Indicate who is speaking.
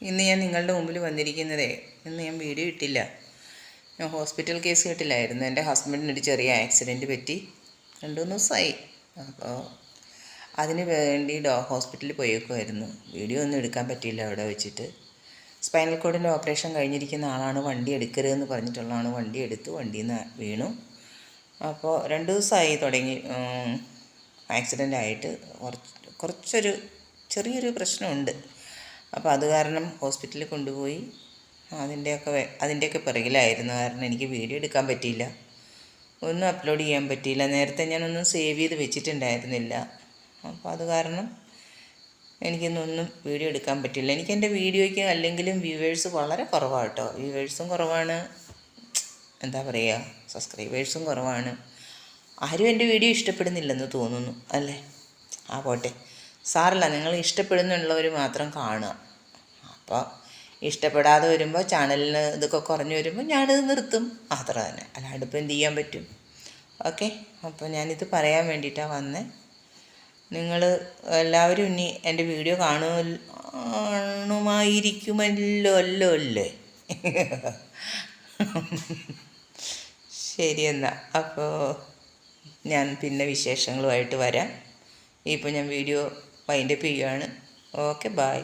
Speaker 1: ഇന്ന് ഞാൻ നിങ്ങളുടെ മുമ്പിൽ വന്നിരിക്കുന്നതേ, ഇന്ന് ഞാൻ വീഡിയോ ഇട്ടില്ല. ഞാൻ ഹോസ്പിറ്റൽ കേസ് കേട്ടില്ലായിരുന്നു. എൻ്റെ ഹസ്ബൻഡിനൊരു ചെറിയ ആക്സിഡൻറ്റ് പറ്റി 2-3 ദിവസമായി. അപ്പോൾ അതിന് വേണ്ടി ഹോസ്പിറ്റലിൽ പോയേക്കുമായിരുന്നു. വീഡിയോ ഒന്നും എടുക്കാൻ പറ്റിയില്ല അവിടെ വെച്ചിട്ട്. സ്പൈനൽ കോഡിൻ്റെ ഓപ്പറേഷൻ കഴിഞ്ഞിരിക്കുന്ന ആളാണ്. വണ്ടി എടുക്കരുതെന്ന് പറഞ്ഞിട്ടുള്ളതാണ്. വണ്ടി എടുത്തു, വണ്ടിയിൽ നിന്ന് വീണു. അപ്പോൾ 2 ദിവസമായി തുടങ്ങി ആക്സിഡൻ്റ് ആയിട്ട്. കുറച്ചൊരു ചെറിയൊരു പ്രശ്നമുണ്ട്. അപ്പോൾ അത് കാരണം ഹോസ്പിറ്റലിൽ കൊണ്ടുപോയി അതിൻ്റെയൊക്കെ പിറകിലായിരുന്നു. കാരണം എനിക്ക് വീഡിയോ എടുക്കാൻ പറ്റിയില്ല, ഒന്നും അപ്ലോഡ് ചെയ്യാൻ പറ്റിയില്ല. നേരത്തെ ഞാനൊന്നും സേവ് ചെയ്ത് വെച്ചിട്ടുണ്ടായിരുന്നില്ല. അപ്പോൾ അത് കാരണം എനിക്കിന്നൊന്നും വീഡിയോ എടുക്കാൻ പറ്റില്ല. എനിക്ക് എൻ്റെ വീഡിയോയ്ക്ക് അല്ലെങ്കിലും വ്യൂവേഴ്സ് വളരെ കുറവാണ് കേട്ടോ. വ്യൂവേഴ്സും കുറവാണ്, എന്താ പറയുക, സബ്സ്ക്രൈബേഴ്സും കുറവാണ്. ആരും എൻ്റെ വീഡിയോ ഇഷ്ടപ്പെടുന്നില്ലെന്ന് തോന്നുന്നു അല്ലേ? പോട്ടെ, സാരല്ല. നിങ്ങൾ ഇഷ്ടപ്പെടുന്നുള്ളവർ മാത്രം കാണുക. അപ്പോൾ ഇഷ്ടപ്പെടാതെ വരുമ്പോൾ ചാനലിന് ഇതൊക്കെ കുറഞ്ഞു വരുമ്പോൾ ഞാനിത് നിർത്തും, അത്ര തന്നെ. അല്ലാണ്ട് ഇപ്പോൾ എന്ത് ചെയ്യാൻ പറ്റും? ഓക്കെ, അപ്പോൾ ഞാനിത് പറയാൻ വേണ്ടിയിട്ടാണ് വന്നത്. നിങ്ങൾ എല്ലാവരും ഇനി എൻ്റെ വീഡിയോ കാണുമായിരിക്കുമല്ലോ അല്ലേ? ശരി എന്നാൽ, അപ്പോൾ ഞാൻ പിന്നെ വിശേഷങ്ങളുമായിട്ട് വരാം. ഇപ്പോൾ ഞാൻ വീഡിയോ വൈൻഡപ്പ് ചെയ്യുകയാണ്. Okay, by.